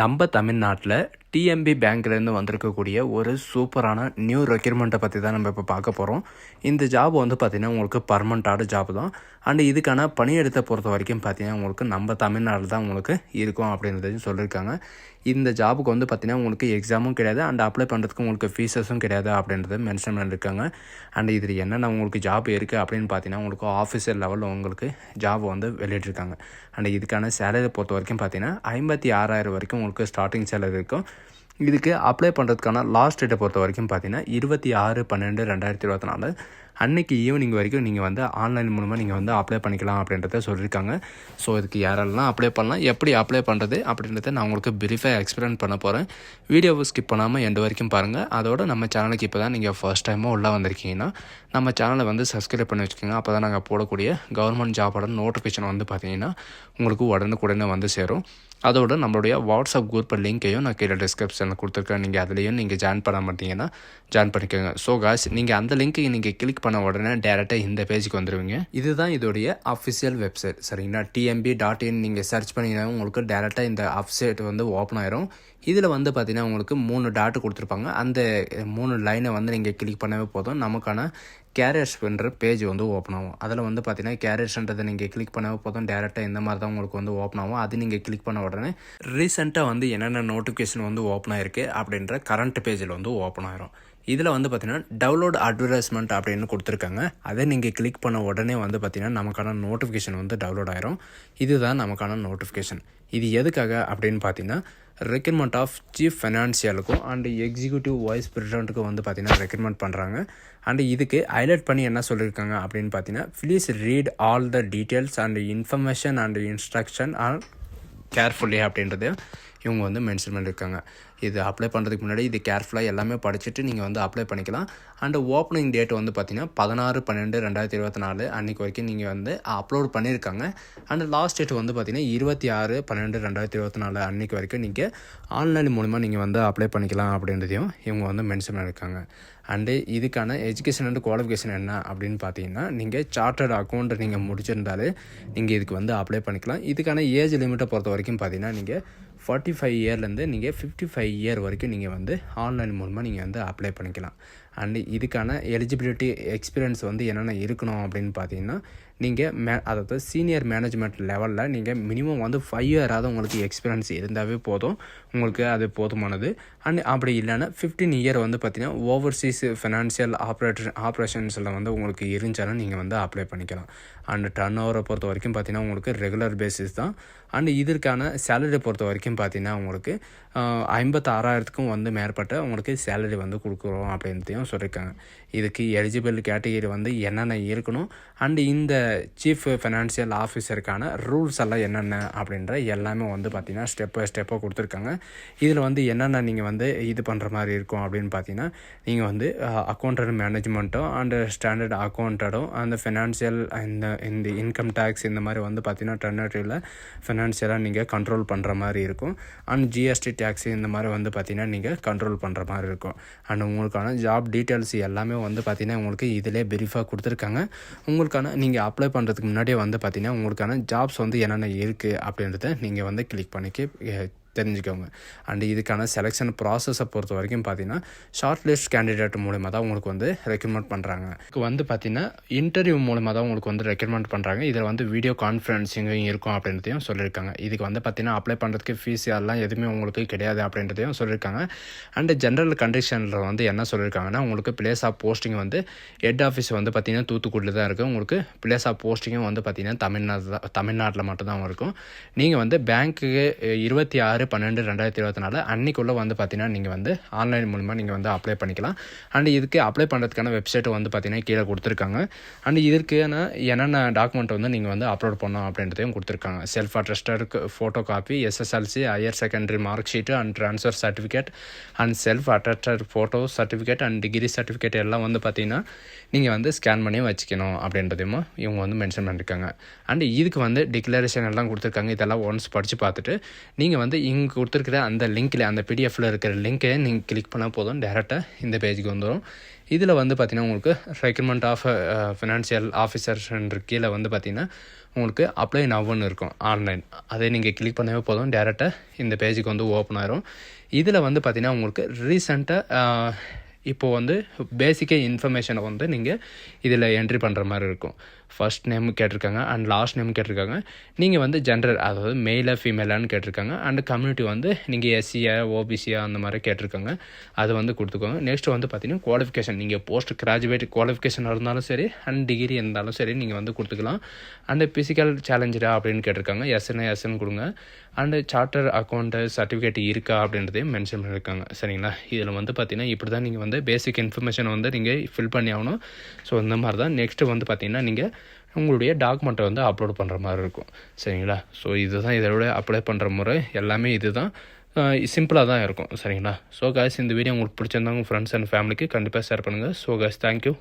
நம்ம தமிழ்நாட்டில் டிஎம்பி பேங்க்லேருந்து வந்திருக்கக்கூடிய ஒரு சூப்பரான நியூ ரெக்யூர்மெண்ட்டை பற்றி தான் நம்ம இப்போ பார்க்க போகிறோம். இந்த ஜாப் வந்து பார்த்திங்கன்னா உங்களுக்கு பர்மனெண்ட்டான ஜாப் தான். அண்ட் இதுக்கான பணியிடத்தை பொறுத்த வரைக்கும் பார்த்திங்கன்னா உங்களுக்கு நம்ம தமிழ்நாட்டில் தான் உங்களுக்கு இருக்கும் அப்படின்றதையும் சொல்லியிருக்காங்க. இந்த ஜாபுக்கு வந்து பார்த்திங்கன்னா உங்களுக்கு எக்ஸாமும் கிடையாது, அண்ட் அப்ளை பண்ணுறதுக்கு உங்களுக்கு ஃபீஸஸும் கிடையாது அப்படின்றத மென்ஷன் பண்ணியிருக்காங்க. அண்ட் இதில் என்னென்ன உங்களுக்கு ஜாப் இருக்குது அப்படின்னு பார்த்தீங்கன்னா உங்களுக்கு ஆஃபீஸர் லெவலில் உங்களுக்கு ஜாப் வந்து வெளியிட்டிருக்காங்க. அண்ட் இதுக்கான சேலரி பொறுத்த வரைக்கும் பார்த்தீங்கன்னா 56,000 வரைக்கும் உங்களுக்கு ஸ்டார்டிங் சேலரி இருக்கும். இதுக்கு அப்ளை பண்ணுறதுக்கான லாஸ்ட் டேட்டை பொறுத்த வரைக்கும் பார்த்தீங்கன்னா 26/12/2024 அன்றைக்கி ஈவினிங் வரைக்கும் நீங்கள் வந்து ஆன்லைன் மூலமாக நீங்கள் வந்து அப்ளை பண்ணிக்கலாம் அப்படின்றத சொல்லியிருக்காங்க. ஸோ இதுக்கு யாரெல்லாம் அப்ளை பண்ணலாம், எப்படி அப்ளை பண்ணுறது அப்படின்றத நான் உங்களுக்கு பிரீஃபாக எக்ஸ்பிளைன் பண்ண போகிறேன். வீடியோவை ஸ்கிப் பண்ணாமல் எண்டு வரைக்கும் பாருங்கள். அதோடு நம்ம சேனலுக்கு இப்போ தான் நீங்கள் ஃபர்ஸ்ட் டைமாக உள்ளே வந்திருக்கீங்கன்னா நம்ம சேனலை வந்து சப்ஸ்கிரைப் பண்ணி வச்சுக்கோங்க. அப்போ தான் நாங்கள் போடக்கூடிய கவர்மெண்ட் ஜாபோட நோட்டிஃபிகேஷன் வந்து பார்த்தீங்கன்னா உங்களுக்கு உடனுக்குடனே வந்து சேரும். அதோடு நம்மளுடைய வாட்ஸ்அப் குரூப் லிங்க்கையும் நான் கீழே டிஸ்கிரிப்ஷனில் கொடுத்துருக்கேன். நீங்கள் அதுலேயும் நீங்கள் ஜாயின் பண்ண மாட்டீங்கன்னா ஜாயின் பண்ணிக்கோங்க. ஸோ காஸ் நீங்கள் அந்த லிங்க்கை நீங்கள் கிளிக் பண்ண உடனே டேரெக்டாக இந்த பேஜுக்கு வந்துடுவீங்க. இதுதான் இதோடைய அஃபிஷியல் வெப்சைட். சரிங்களா, tmb.in நீங்கள் சர்ச் பண்ணிங்கன்னா உங்களுக்கு டேரெக்டாக இந்த வெப்சைட் வந்து ஓப்பன் ஆயிரும். இதில் வந்து பார்த்திங்கன்னா உங்களுக்கு 3 டாட்டு கொடுத்துருப்பாங்க. அந்த 3 லைனை வந்து நீங்கள் கிளிக் பண்ணவே போதும், நமக்கான கேரியர்ஸ் பண்ணுற பேஜ் வந்து ஓப்பன் ஆகும். அதில் வந்து பார்த்தீங்கன்னா கேரியர்ஸ்ன்றதை நீங்கள் கிளிக் பண்ணவே போதும், டேரெக்டாக இந்த மாதிரி தான் உங்களுக்கு வந்து ஓப்பன் ஆகும். அது நீங்கள் கிளிக் பண்ண உடனே ரீசெண்டாக வந்து என்னென்ன நோட்டிஃபிகேஷன் வந்து ஓப்பன் ஆகிருக்கு அப்படின்ற கரண்ட் பேஜில் வந்து ஓப்பன் ஆயிரும். இதில் வந்து பார்த்திங்கன்னா டவுன்லோட் அட்வர்டைஸ்மெண்ட் அப்படின்னு கொடுத்துருக்காங்க. அதை நீங்கள் கிளிக் பண்ண உடனே வந்து பார்த்திங்கன்னா நமக்கான நோட்டிஃபிகேஷன் வந்து டவுன்லோட் ஆயிரும். இதுதான் நமக்கான நோட்டிஃபிகேஷன். இது எதுக்காக அப்படின்னு பார்த்தீங்கன்னா ரெக்ரூட்மெண்ட் ஆஃப் சீஃப் ஃபைனான்சியலுக்கும் அண்ட் எக்ஸிக்யூட்டிவ் வைஸ் பிரசிடென்ட்டுக்கும் வந்து பார்த்திங்கன்னா ரெக்ரூட்மெண்ட் பண்ணுறாங்க. அண்ட் இதுக்கு ஹைலைட் பண்ணி என்ன சொல்லியிருக்காங்க அப்படின்னு பார்த்தீங்கன்னா please read all the details and information and instruction are carefully அப்படின்றது இவங்க வந்து மென்ஷன் பண்ணியிருக்காங்க. இது அப்ளை பண்ணுறதுக்கு முன்னாடி இது கேர்ஃபுல்லாக எல்லாமே படிச்சுட்டு நீங்கள் வந்து அப்ளை பண்ணிக்கலாம். அண்ட் ஓப்பனிங் டேட் வந்து பார்த்திங்கன்னா 16/12/2024 அன்றைக்கி வரைக்கும் நீங்கள் வந்து அப்லோட் பண்ணியிருக்காங்க. அண்ட் லாஸ்ட் டேட் வந்து பார்த்திங்கன்னா 26/12/2024 அன்றைக்கி வரைக்கும் நீங்கள் ஆன்லைன் மூலமாக நீங்கள் வந்து அப்ளை பண்ணிக்கலாம் அப்படின்றதையும் இவங்க வந்து மென்ஷன் பண்ணியிருக்காங்க. அண்டு இதுக்கான எஜுகேஷன் அண்ட் குவாலிஃபிகேஷன் என்ன அப்படின்னு பார்த்தீங்கன்னா நீங்கள் சார்ட்டர்ட் அக்கௌண்ட் நீங்கள் முடிச்சிருந்தாலே நீங்கள் இதுக்கு வந்து அப்ளை பண்ணிக்கலாம். இதுக்கான ஏஜ் லிமிட்டை பொறுத்த வரைக்கும் பார்த்தீங்கன்னா நீங்கள் 45 இயர்லேருந்து நீங்கள் 55 இயர் வரைக்கும் நீங்கள் வந்து ஆன்லைன் மூலமாக நீங்கள் வந்து அப்ளை பண்ணிக்கலாம். அண்டு இதுக்கான எலிஜிபிலிட்டி எக்ஸ்பீரியன்ஸ் வந்து என்னென்ன இருக்கணும் அப்படின்னு பார்த்தீங்கன்னா நீங்கள் அதாவது சீனியர் மேனேஜ்மெண்ட் லெவலில் நீங்கள் மினிமம் வந்து 5 இயராவது உங்களுக்கு எக்ஸ்பீரியன்ஸ் இருந்தாவே போதும், உங்களுக்கு அது போதுமானது. அண்ட் அப்படி இல்லைன்னா 15 இயர் வந்து பார்த்திங்கன்னா ஓவர்சீஸ் ஃபினான்ஷியல் ஆப்ரேஷன்ஸில் வந்து உங்களுக்கு இருந்துச்சாலும் நீங்கள் வந்து அப்ளை பண்ணிக்கலாம். அண்ட் டர்ன் ஓவரை பொறுத்த வரைக்கும் பார்த்திங்கன்னா உங்களுக்கு ரெகுலர் பேசிஸ் தான். அண்ட் இதற்கான சேலரி பொறுத்த வரைக்கும் பார்த்திங்கன்னா உங்களுக்கு 56,000க்கும் வந்து மேற்பட்ட உங்களுக்கு சேலரி வந்து கொடுக்குறோம் அப்படின்றதையும் சொல்லியிருக்காங்க. இதுக்கு எலிஜிபிள் கேட்டகரி வந்து என்னென்ன இருக்கணும் அண்டு இந்த சீஃப் ஃபைனான்சியல் ஆஃபீஸருக்கான ரூல்ஸ் எல்லாம் என்னென்ன அப்படின்ற எல்லாமே வந்து பார்த்திங்கன்னா ஸ்டெப் பை ஸ்டெப்பாக கொடுத்துருக்காங்க. இதில் வந்து என்னென்ன நீங்கள் வந்து இது பண்ணுற மாதிரி இருக்கும் அப்படின்னு பார்த்தீங்கன்னா நீங்கள் வந்து அக்கௌண்டன்ட் மேனேஜ்மெண்ட்டும் அண்டு ஸ்டாண்டர்ட் அக்கௌண்டடும் அந்த ஃபினான்ஷியல் இந்த இன்கம் டேக்ஸ் இந்த மாதிரி வந்து பார்த்திங்கன்னா டெர்னரியில் ஃபினான்ஷியலாக நீங்கள் கண்ட்ரோல் பண்ணுற மாதிரி இருக்கும். அண்ட் ஜிஎஸ்டி டேக்ஸ் இந்த மாதிரி வந்து பார்த்திங்கன்னா நீங்கள் கண்ட்ரோல் பண்ணுற மாதிரி இருக்கும். அண்ட் உங்களுக்கான ஜாப் டீட்டெயில்ஸ் எல்லாமே வந்து பார்த்திங்கன்னா உங்களுக்கு இதிலே பிரீஃபாக கொடுத்துருக்காங்க. உங்களுக்கான நீங்கள் அப்ளை பண்ணுறதுக்கு முன்னாடியே வந்து பார்த்திங்கன்னா உங்களுக்கான ஜாப்ஸ் வந்து என்னென்ன இருக்குது அப்படின்றத நீங்கள் வந்து கிளிக் பண்ணிக்க தெரிஞ்சுக்கோங்க. அண்ட் இதுக்கான செலெக்ஷன் ப்ராசஸை பொறுத்த வரைக்கும் பார்த்தீங்கன்னா ஷார்ட் லிஸ்ட் கேண்டிடேட் மூலமாக தான் உங்களுக்கு வந்து ரெக்ரூட்மெண்ட் பண்ணுறாங்க. இதுக்கு வந்து பார்த்திங்கன்னா இன்டர்வியூ மூலமாக தான் உங்களுக்கு வந்து ரெக்ரூட்மெண்ட் பண்ணுறாங்க. இதில் வந்து வீடியோ கான்ஃபரன்சிங்கும் இருக்கும் அப்படின்றதையும் சொல்லியிருக்காங்க. இதுக்கு வந்து பார்த்திங்கன்னா அப்ளை பண்ணுறதுக்கு ஃபீஸ் அதெல்லாம் எதுவுமே உங்களுக்கு கிடையாது அப்படின்றதையும் சொல்லியிருக்காங்க. அண்டு ஜென்ரல் கண்டிஷனில் வந்து என்ன சொல்லியிருக்காங்கன்னா உங்களுக்கு பிளேஸ் ஆஃப் போஸ்டிங் வந்து ஹெட் ஆஃபீஸ் வந்து பார்த்திங்கன்னா தூத்துக்குடியில் தான் இருக்குது. உங்களுக்கு பிளேஸ் ஆஃப் போஸ்டிங்கும் வந்து பார்த்திங்கன்னா தமிழ்நாட்டில் மட்டும்தான் இருக்கும். நீங்கள் வந்து பேங்க்குக்கு 26/12/2024 அன்றைக்குள்ளே வந்து பார்த்திங்கன்னா நீங்கள் வந்து ஆன்லைன் மூலமாக நீங்கள் வந்து அப்ளை பண்ணிக்கலாம். அண்ட் இதுக்கு அப்ளை பண்ணுறதுக்கான வெப்சைட் வந்து பார்த்திங்கன்னா கீழே கொடுத்துருக்காங்க. அண்ட் இதுக்கான என்னென்ன டாக்குமெண்ட் வந்து நீங்கள் வந்து அப்லோட் பண்ணணும் அப்படின்றதையும் கொடுத்துருக்காங்க. Self attested photo copy, SSLC, higher secondary mark sheet and transfer certificate and self attested photo certificate and degree certificate எல்லாம் வந்து பார்த்திங்கன்னா நீங்கள் வந்து ஸ்கேன் பண்ணி வச்சுக்கணும் அப்படின்றதையும் இவங்க வந்து மென்ஷன் பண்ணியிருக்காங்க. அண்ட் இதுக்கு வந்து டிக்ளரேஷன் எல்லாம் கொடுத்துருக்காங்க. இதெல்லாம் ஒன்ஸ் படித்து பார்த்துட்டு நீங்கள் வந்து இங்கே கொடுத்துருக்கிற அந்த லிங்க்கில் அந்த பிடிஎஃப்பில் இருக்கிற லிங்க்கை நீங்கள் கிளிக் பண்ணால் போதும், டேரெக்டாக இந்த பேஜுக்கு வந்துடும். இதில் வந்து பார்த்திங்கன்னா உங்களுக்கு ரெக்ரூட்மெண்ட் ஆஃப் ஃபினான்ஷியல் ஆஃபீஸர்ன்ற கீழே வந்து பார்த்திங்கன்னா உங்களுக்கு அப்ளை நவ்வுன்னு இருக்கும் ஆன்லைன். அதை நீங்கள் கிளிக் பண்ணவே போதும், டேரெக்டாக இந்த பேஜுக்கு வந்து ஓப்பன் ஆயிரும். இதில் வந்து பார்த்திங்கன்னா உங்களுக்கு ரீசெண்டாக இப்போது வந்து பேசிக்காக இன்ஃபர்மேஷனை வந்து நீங்கள் இதில் என்ட்ரி பண்ணுற மாதிரி இருக்கும். ஃபர்ஸ்ட் நேம் கேட்டிருக்காங்க அண்ட் லாஸ்ட் நேம் கேட்டிருக்காங்க. நீங்கள் வந்து ஜென்டர், அதாவது மெயிலாக ஃபீமேலான்னு கேட்டிருக்காங்க. அண்ட் கம்யூனிட்டி வந்து நீங்கள் எஸ்சியா ஓபிசியா அந்த மாதிரி கேட்டிருக்காங்க. அது வந்து கொடுத்துக்கோங்க. நெக்ஸ்ட் வந்து பார்த்தீங்கன்னா குவாலிஃபிகேஷன், நீங்கள் போஸ்ட் கிராஜுவேட் குவாலிஃபிகேஷன் இருந்தாலும் சரி அண்ட் டிகிரி இருந்தாலும் சரி நீங்கள் வந்து கொடுத்துக்கலாம். அண்டு ஃபிசிக்கல் சேலஞ்சரா அப்படின்னு கேட்டிருக்காங்க. எஸ்ன்னு கொடுங்க. அண்டு சார்ட்டர் அக்கௌண்ட்டு சர்டிஃபிகேட் இருக்கா அப்படின்றதையும் மென்ஷன் பண்ணியிருக்காங்க. சரிங்களா? இதில் வந்து பார்த்தீங்கன்னா இப்படி தான் நீங்கள் வந்து பேசிக் இன்ஃபர்மேஷனை வந்து நீங்கள் ஃபில் பண்ணி ஆகணும். ஸோ இந்த மாதிரி தான். நெக்ஸ்ட்டு வந்து பார்த்தீங்கன்னா நீங்கள் உங்களுடைய டாக்குமெண்ட்டை வந்து அப்லோட் பண்ணுற மாதிரி இருக்கும். சரிங்களா? ஸோ இதுதான் இதோட அப்ளை பண்ணுற முறை. எல்லாமே இது தான், சிம்பிளாக தான் இருக்கும். சரிங்களா? ஸோ காய்ஸ், இந்த வீடியோ உங்களுக்கு பிடிச்சிருந்தா உங்கள் ஃப்ரெண்ட்ஸ் அண்ட் ஃபேமிலிக்கு கண்டிப்பாக ஷேர் பண்ணுங்கள். So guys, thank you.